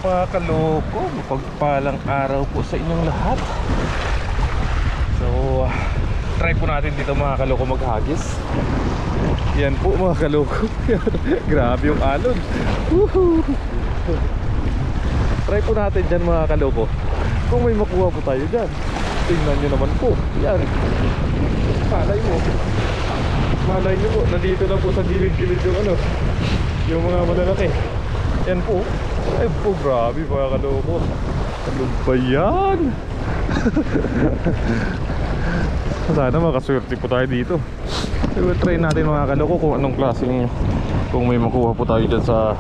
Mga kaloko, mapagpalang araw po sa inyong lahat. So, try po natin dito mga kaloko maghagis. Yan po mga kaloko. Grabe yung alon. Woohoo! Try po natin dyan mga kaloko. Kung may makuha po tayo dyan. Tingnan nyo naman po. Yan. Malay nyo po, nandito na po sa gilid-gilid yung ano, yung mga malalaki. Yan po. Ay po, grabe mga kaloko. Ano ba yan? Sana makaswerte po tayo dito. So, try natin mga kaloko kung anong klaseng, kung may makuha po tayo dyan sa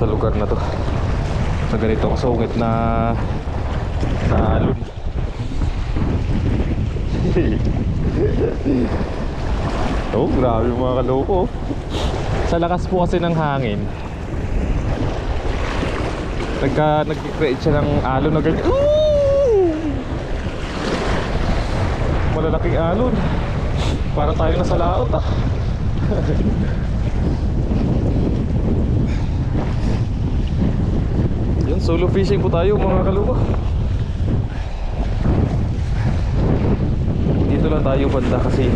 lugar na to, sa ganito kasungit na alon. Oh, grabe mga kaloko. Sa lakas po kasi ng hangin, nag-create siya ng alon na ganyan. Malalaking alon. Para tayo nasa laot ah. Yun, solo fishing po tayo mga kaloko. Dito lang tayo banda kasi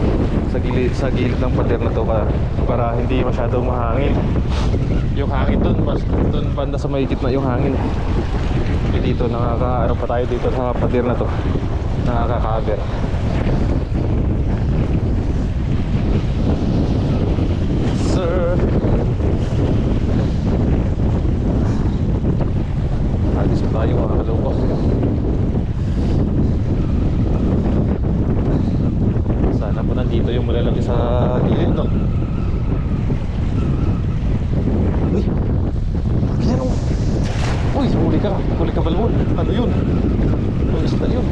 sa gilid ng pader na to para hindi masyadong mahangin. Yung hangin dun banda sa may gitna yung hangin. Dito nakaka-ano pa tayo dito sa pader na to. Nakaka-cover. Sir, alis pa tayo mga kaloko. Sana po nandito yung malalaki sa gilid no. Uy, yan o. Uy, huli ka balbon. Ano yun? Ano isla yun?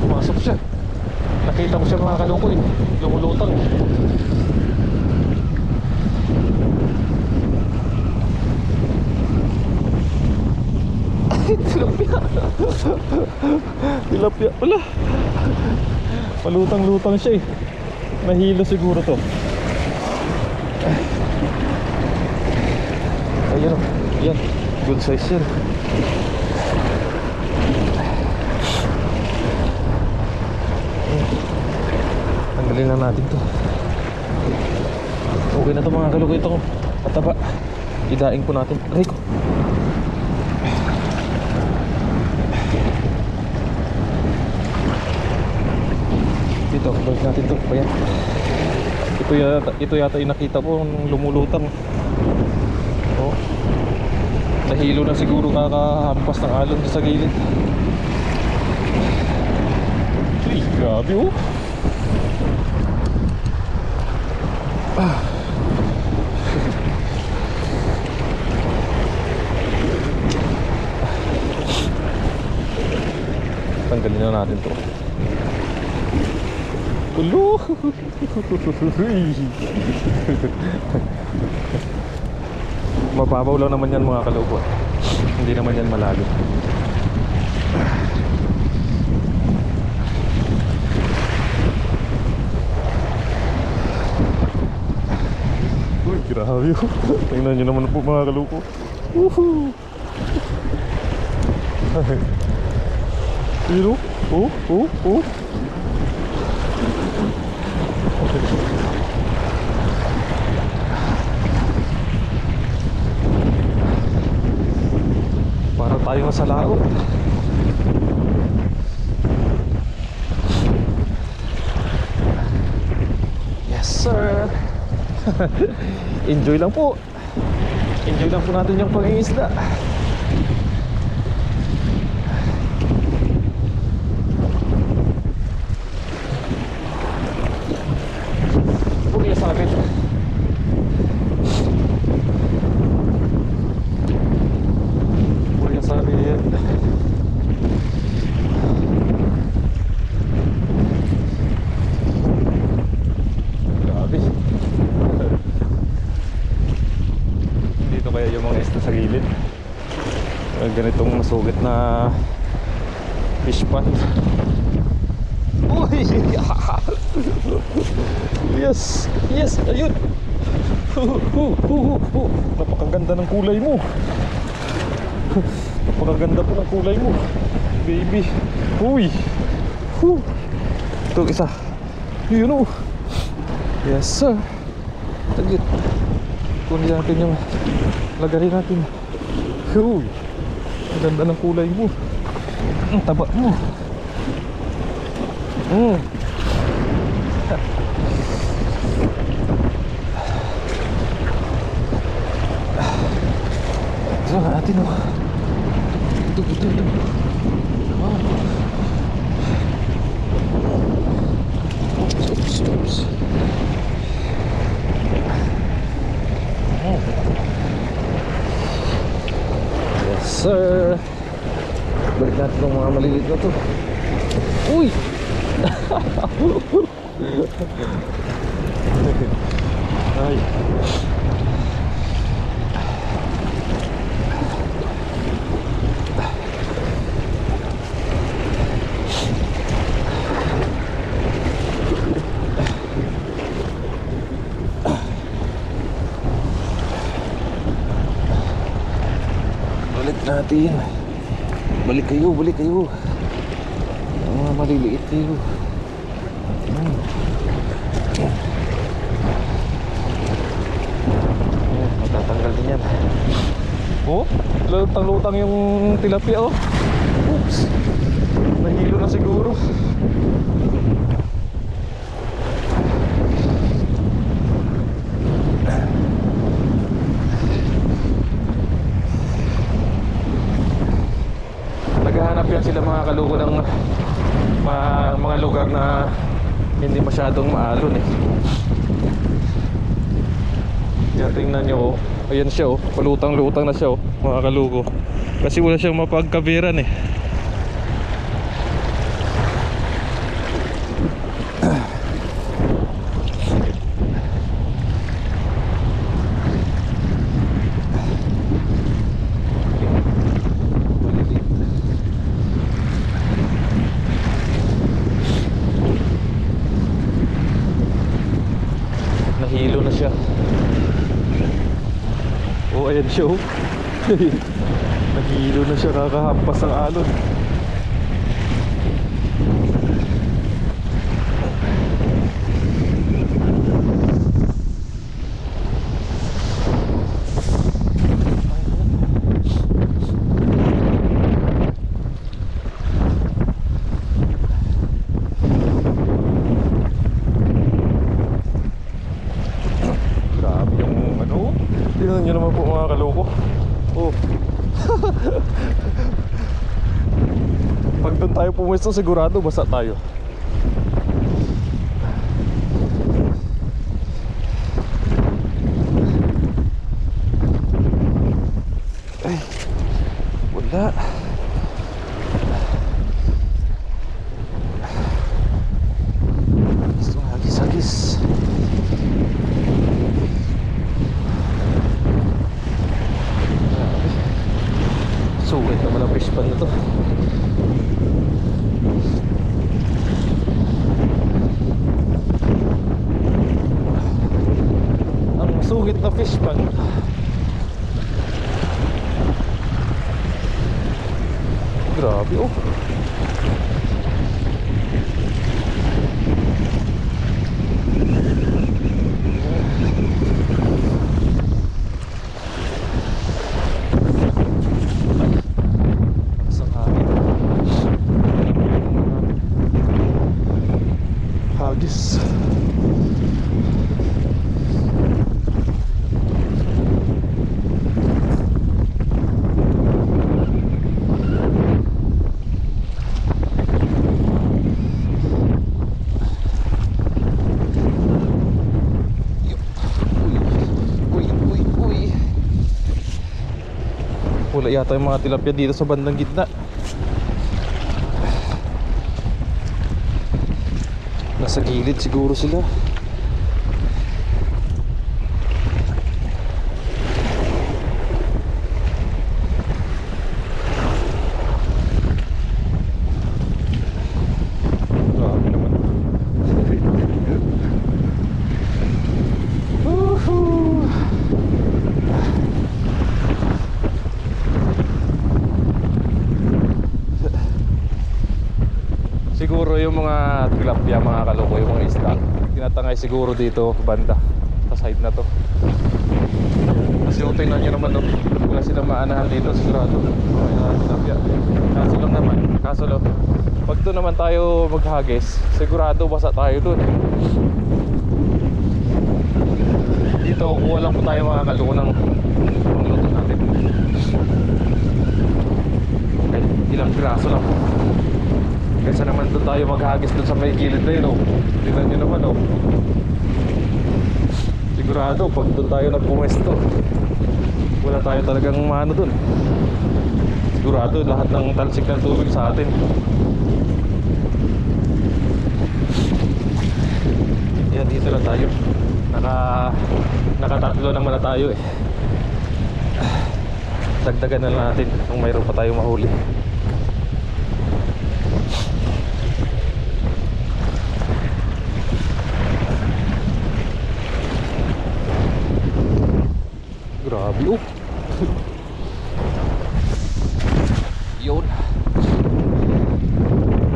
Pumasok siya. Nakita ko siya mga kaloko eh. Lumulutang. Tilapia. Tilapia pala. Palutang-lutang siya eh. Nahilo siguro to. Ayun o. Yan. Good size yan. Tanggalin lang natin to. Okay na to mga kaloko. Ito mataba. Idaing po natin. Aray ko. Dito, balik natin to. Ayan. Ito yata yung nakita ko nung lumulutang. Oh. Nahilo na siguro kakahampas ng alon sa gilid. Uy, grabe oh. Tanggalin na natin to. Ulo. Mababaw lang naman yan mga kaloko. Hindi naman yan malalim. Uy, grabe yun. Tingnan nyo naman po mga kaloko. Woohoo. Pero, oh. Para tayo sa laot. Yes sir. Enjoy lang po. Enjoy lang po natin yung pangingisda. Sabit. Puri sabit. Grabe. Dito kaya yung mga isda sa gilid. Ganitong masugit na fish pond. Uy! Yes! Yes! Ayun! Napakaganda ng kulay mo. Napakaganda po ng kulay mo, baby. Uy. Ito isa. Yun o. Yes sir. Taglit. Kunin natin yung lagarin natin. Uy. Ang ganda ng kulay mo. Ang taba mo. Ito natin o. Ito. Wow. Oops. Yes sir. Balik natin ng mga maliliit na to. Uy. Ay. Natin. Balik kayo. Mga maliliit kayo. Matatanggal din yan. Oh, lutang-lutang yung tilapia oh. Oops. Nahilo na siguro. Naghahanap yan sila mga kaluko ng mga lugar na hindi masyadong maalon eh. Kaya tingnan nyo oh. Ayan siya oh, palutang-lutang na siya oh, mga kaluko. Kasi wala siyang mapagkabiran eh. Nahilo na siya. Oh, ayan siya oh. Nahilo na siya, kakahampas ang alon. Tingnan nyo naman po mga kaloko. Oh. Pag doon tayo pumuesto sigurado basa tayo. Ay, wala. Hagis. Sulit naman ang fish pan na to. Ang sugit na fish pan. Grabe oh. Hagis. Wala yata yung mga tilapia dito sa bandang gitna. Nasa gilid siguro sila. Grabe naman. Siguro yung mga tilapia, mga kaloko, yung mga isda, tinatangay siguro dito banda sa side na to. Kasi yung tingnan nyo naman, no, wala silang maanahan dito sigurado. Mga tilapia. Kaso lang, pag doon naman tayo maghagis, sigurado basa tayo doon. Dito kuha lang po tayo, mga kaloko, ng luto natin. Okay, ilang piraso lang. Kaysa naman doon tayo maghagis doon sa may gilid na yun, oh. Tingnan nyo naman, oh. Sigurado pag doon tayo nagpumesto, wala tayo talagang maano doon. Sigurado lahat ng talsik ng tubig sa atin. Yan, dito na tayo. Nakatatlo naman na tayo eh. Dagdagan na natin kung mayroon pa tayong mahuli. Grabe, oh. Yun.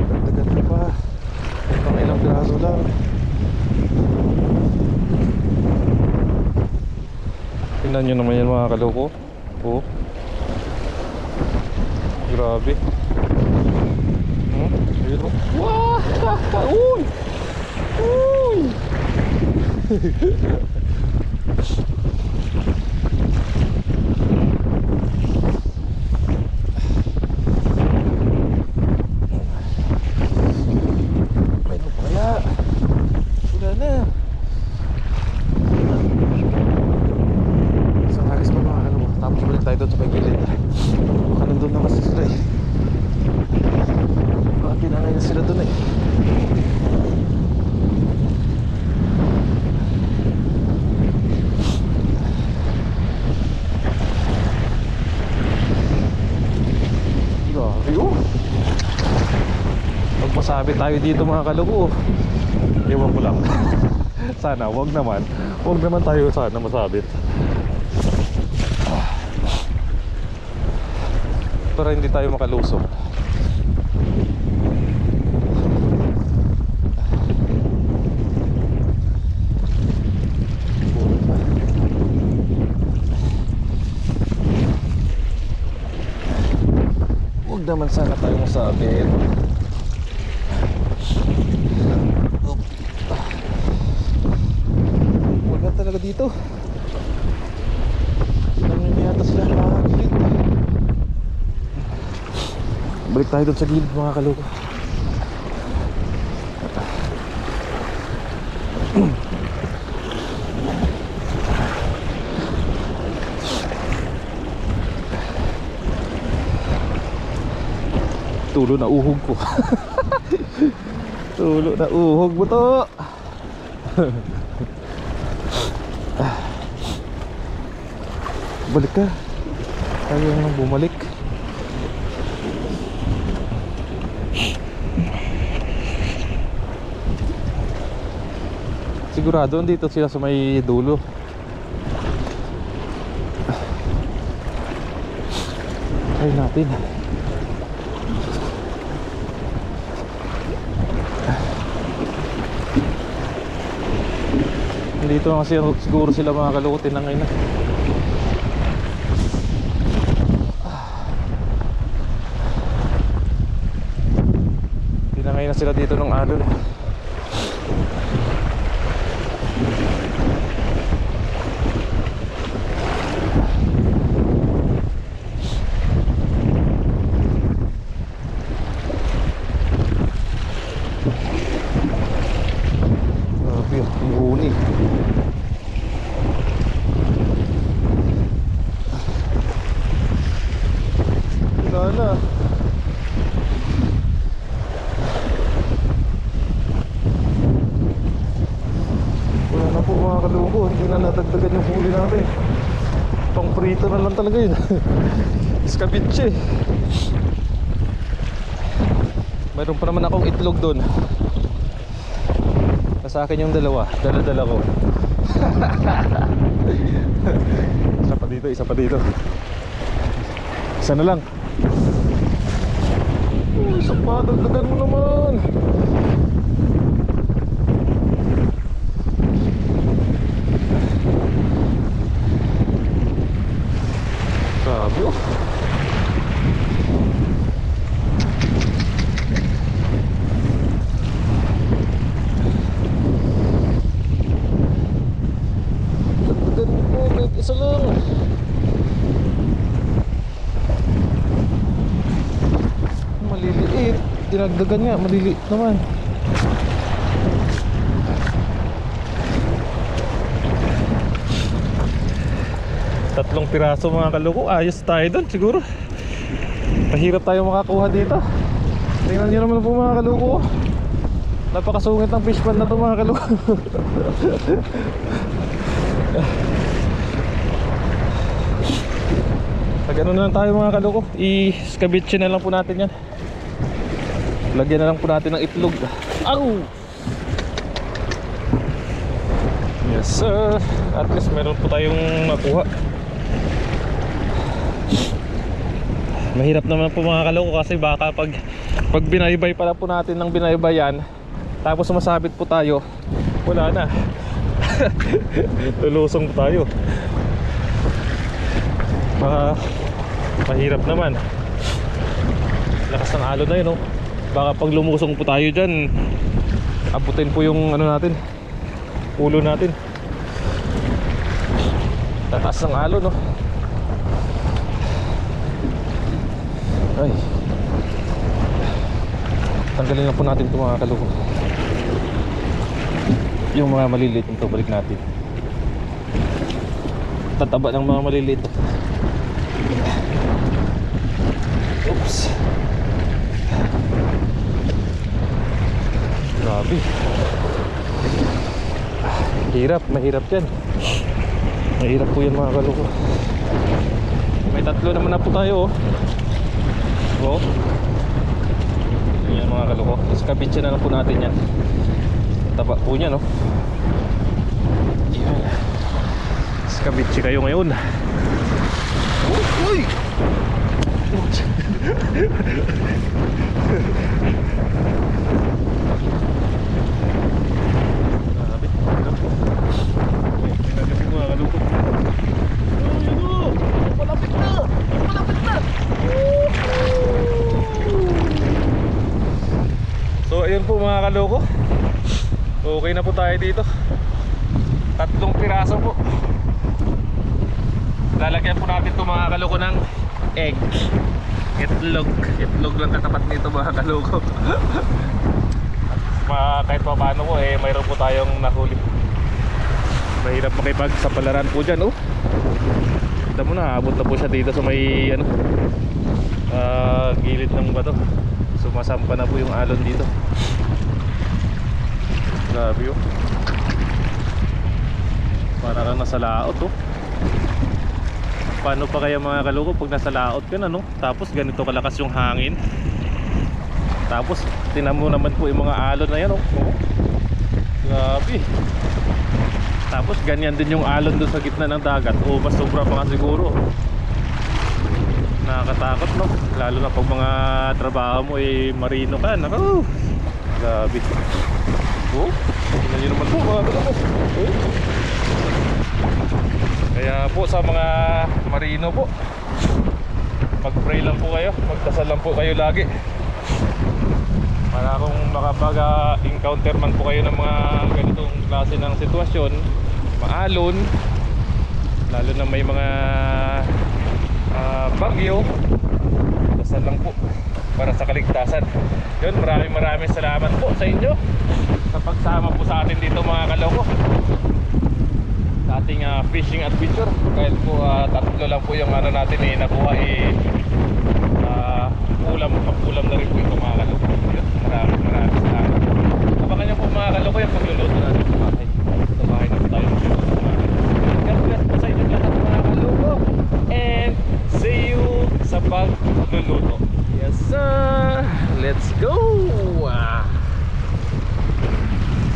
Dagdagan na pa. Pang ilang piraso lang. Tingnan nyo naman yan, mga kaloko. Oh. Grabe. Ayun, oh. Wow! Uy! Uy! Magpasabi tayo dito, mga kaloko. Ewan ko lang. Sana wag naman tayo sana masabit para hindi tayo makalusong. Wag naman sana tayo masabit. Talaga dito. Hindi yata sila nakakagilid. Balik tayo doon sa gilid, mga kaloko. Tulo na uhog ko. Tulo na uhog mo to. Balik ka. Tayo nang bumalik. Sigurado dito sila sa may dulo. Try natin. Dito nga siguro sila, mga kaloko, tinangay na. Tinangay na sila dito ng alon. Ihuni. Wala na. Wala na po, mga kaloko. Hindi na natagdagan yung huli natin. Pang prito na lang talaga yun. Escabeche. Mayroon pa naman akong itlog doon. Sa akin yung dalawa, dala-dala ko. Isa pa dito, isa pa dito. Isa na lang. Isa pa. Madagdagan mo naman. Grabe oh. Dagdagan mo, kahit isa lang. Maliliit. Dinagdagan nga, maliliit naman. Tatlong piraso mga kaloko. Ayos tayo doon siguro. Mahirap tayo makakuha dito. Tingnan nyo naman po mga kaloko. Napakasungit ng fish pan na to mga kaloko. Nag-ano na lang tayo mga kaloko. I-scabitche na lang po natin yan. Lagyan na lang po natin ng itlog. Aw! Yes sir. At least meron po tayong makuha. Mahirap naman po mga kaloko kasi baka pag binaybay pala po natin ng binaybayan, tapos sumasabit po tayo, wala na. Lulusong po tayo. Mahirap naman. Lakas ng alon na yun oh. Baka pag lumusong po tayo dyan, abutin po yung ano natin, ulo natin. Tataas ng alon oh. Ay, tanggalin na po natin ito mga kaloko. Yung mga maliliit ito, balik natin. Tataba ng mga maliliit. Oops. Grabe. Hirap, mahirap yan. Mahirap po yan mga kaloko. May tatlo naman na po tayo oh. Oh. Yan mga kaloko. Iskabitche na lang po natin yan. Taba po niya no. Yan. Iskabitche kayo ngayon. Uy! Grabe. Tingnan mga kaloko. Ayun o! Malapit na! Malapit na! So ayun po mga kaloko. Okay na po tayo dito. Tatlong piraso po. Lalagyan po natin ito mga kaloko ng egg. Itlog lang katapat nito mga kaloko. Kahit pa paano po mayroon po tayong nahuli. Mahirap makipagsapalaran po dyan oh. Kita mo na, abot na po siya dito sa may ano, gilid ng bato. Sumasampa na po yung alon dito. Grabe oh. Para kang nasa laot oh. Paano pa kaya mga kaloko pag nasa laot ka na no? Tapos ganito kalakas yung hangin. Tapos tinan mo naman po yung mga alon na yan oh. Grabe. Tapos ganyan din yung alon doon sa gitna ng dagat. O mas sobra pa nga siguro. Nakakatakot no? Lalo na pag mga trabaho mo marino ka. Nako. Grabe. Oh, tingnan nyo naman po mga kaloko. Kaya po sa mga marino po, mag-pray lang po kayo, magdasal lang po kayo lagi. Para kung makapag-encounter man po kayo ng mga ganitong klase ng sitwasyon, maalon, lalo na may mga bagyo, dasal lang po para sa kaligtasan. Yun, maraming salamat po sa inyo sa pagsama po sa atin dito mga kaloko sa ating fishing adventure. Kahit po tatlo lang po yung ano natin nakuha ulam na rin po ito mga kaloko. Maraming salamat. Abangan nyo po mga kaloko yung pagluluto natin sa bahay. Sa bahay na po tayo magluluto mga kaloko. God bless po sa inyo lahat mga kaloko, and see you sa pagluluto. Yes sir, let's go.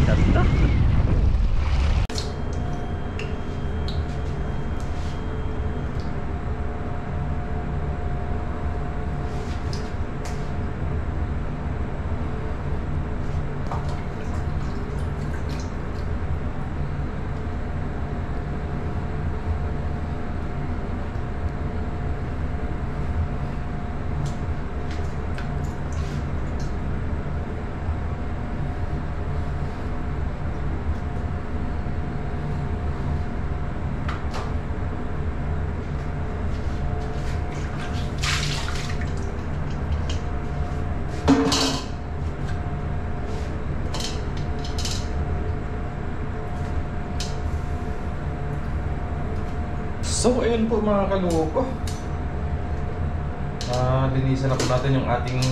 Ganda. So ayun po mga kaloko, linisan na po natin yung ating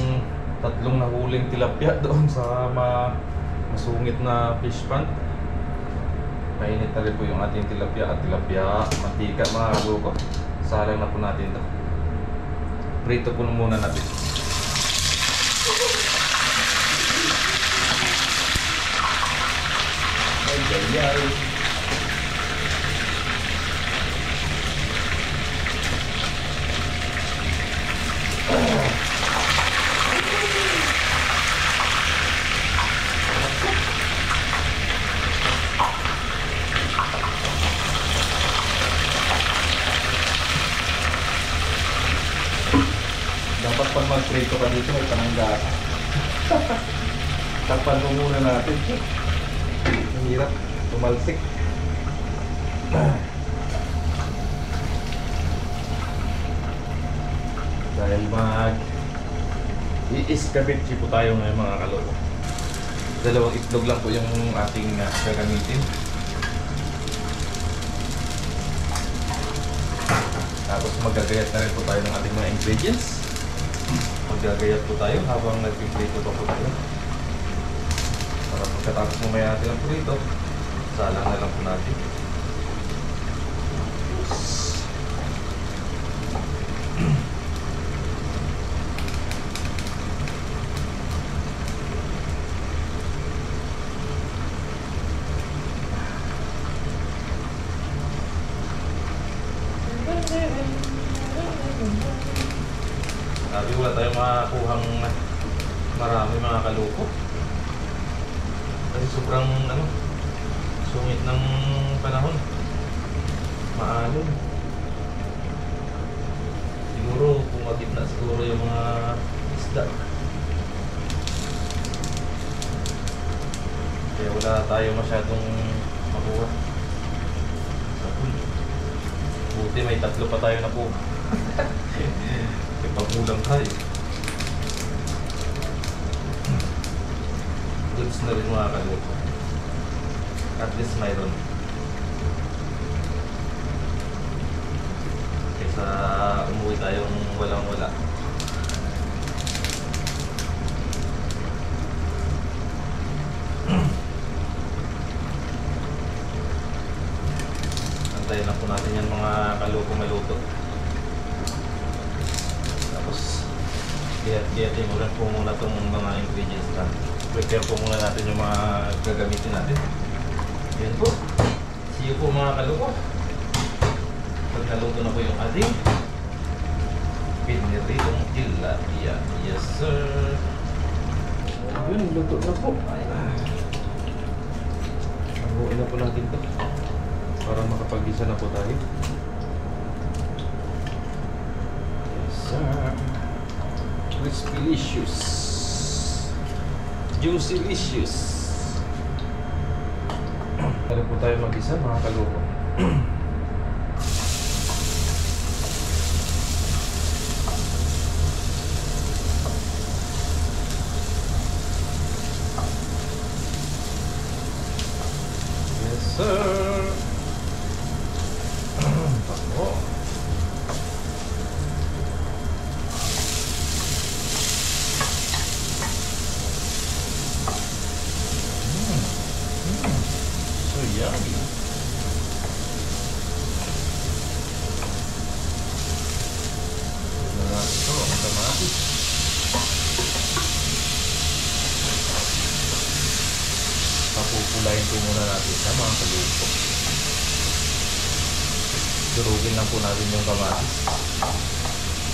tatlong nahuling tilapia doon sa masungit na fish pond. Mainit na rin po yung ating tilapia at tilapia mantika mga kaloko. Salang na po natin ito. Prito po muna natin. Ay. Dapat pag mag-prito ka dito may pananggas. Takpan mo muna natin. Ang hirap tumalsik. Dahil i-escabeche po tayo ngayon mga kaloko. Dalawang itlog lang po yung ating gagamitin. Tapos magagayat na rin po tayo ng ating mga ingredients. Maggagayat po tayo habang nagpiprito pa po tayo. Para pagkatapos mamaya natin ang prito, salang na lang po natin. Sabi wala tayong makakuhang marami mga kaloko. Kasi sobrang sungit ng panahon. Maalon. Siguro pumagit na siguro yung mga isda. Kaya wala tayo masyadong makuha. Buti may tatlo pa tayo na po. Pagkulang tayo. Goods na rin mga kaloko. At least mayroon. Kaysa umuwi tayong walang-wala. Antayin na po natin yan mga kaloko maluto. Kaya mo rin po muna itong mga ingredients na prepare po muna natin yung mga gagamitin natin. Yan po. See you po mga kaloko. Pag naluto na po yung ating piniritong tilapia. Yes sir. Yun, luto na po. Hanguin na po natin ito para makapag-isa na po tayo. Yes sir. Crispylicious, juicylicious. Ano po tayo mag-isa mga kaloko? Yes sir. Yummy. Ito ang kamatis. Papupulayin po muna natin sa mga kaloko. Durugin lang po natin yung kamatis.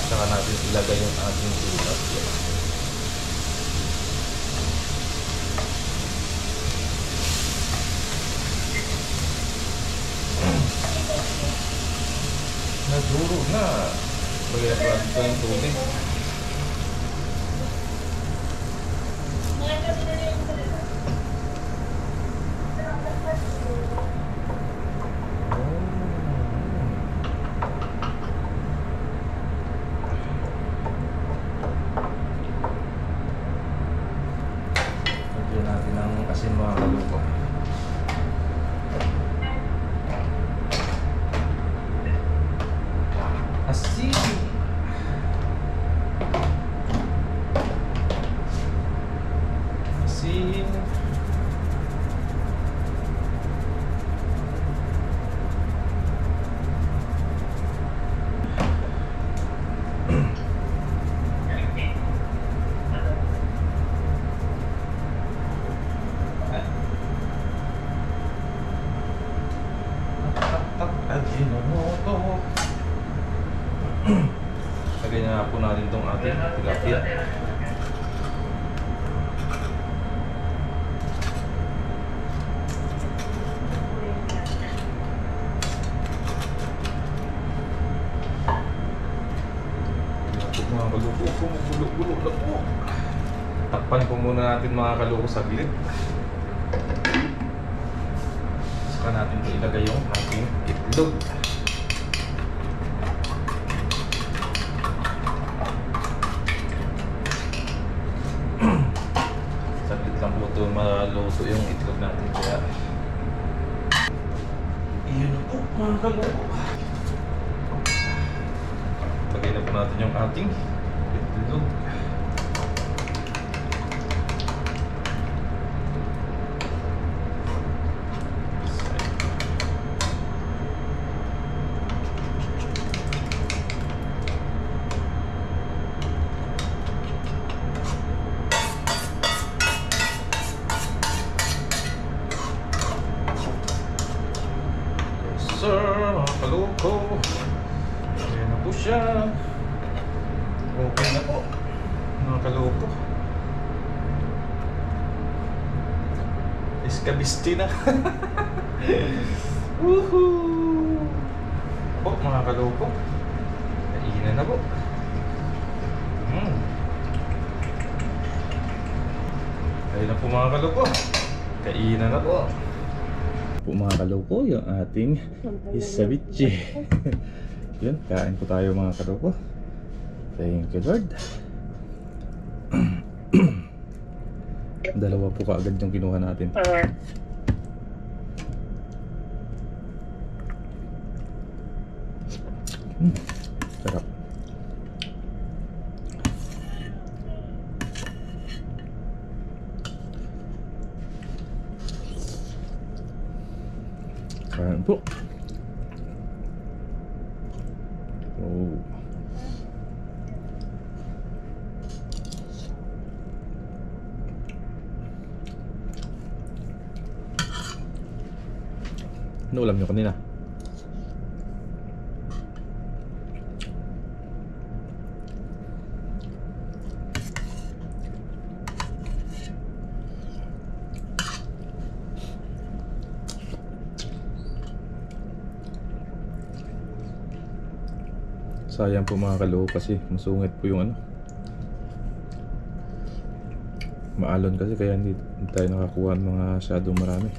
Saka natin ilagay yung ating tilapia. Naduro na. Bagay na po yung tubig. Lagyan natin ang asin mga kaloko. asin. Ajinomoto. Lagay na po natin itong ating tilapia. Mga kaluko, kumugulo-gulo na po. Takpan po muna natin mga kaluko saglit. Saka natin ito ilagay yung ating itlog. Saglit lang po ito maluto yung itlog natin. Kaya iyon na po mga kaluko. Lagay na po natin yung ating itlog. Sir, mga kaluko. Ayan na po siya. Okay na po mga kaluko. Iskabisti na. Woohoo! Po mga kaluko, kainan na po. Kainan na po mga kaluko. Kainan na po. Po mga kaloko, yung ating ceviche. Yun, kain po tayo mga kaloko. Thank you Lord. Dalawa po kaagad yung kinuha natin. Sarap. Kain po. Oh. Ano ulam nyo kanina? Sayang po mga kaloko kasi masungit po yung ano. Maalon kasi kaya hindi tayo nakakuha ng mga masyadong marami.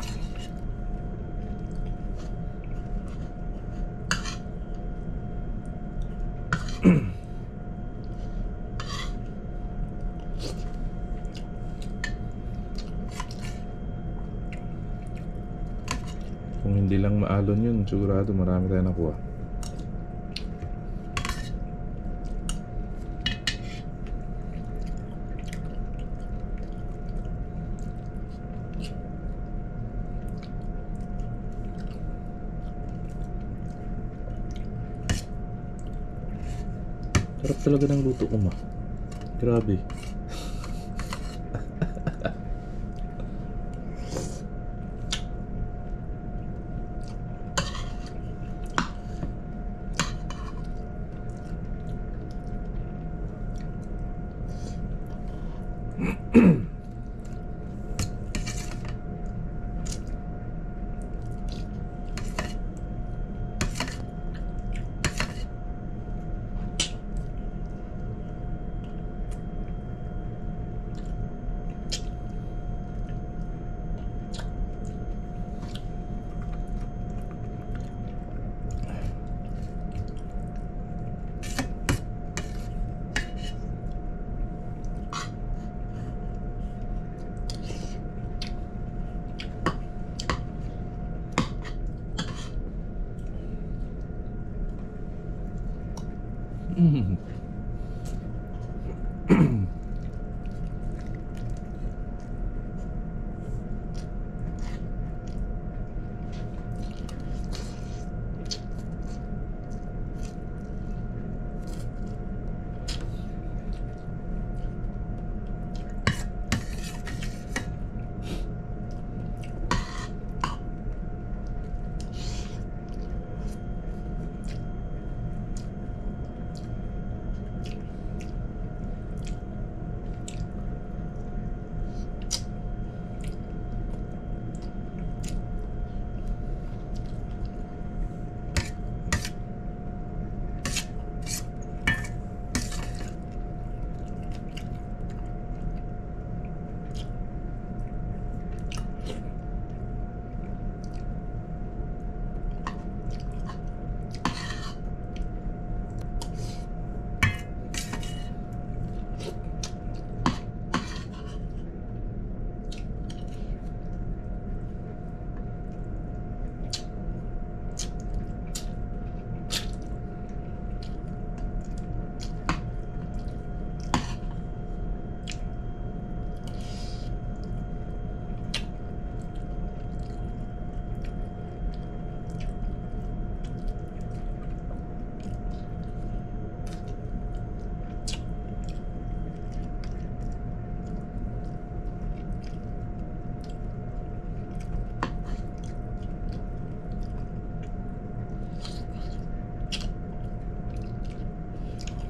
Kung hindi lang maalon yun, sigurado marami tayo nakuha. Sarap talaga ng luto ko ma. Grabe.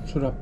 Sarap.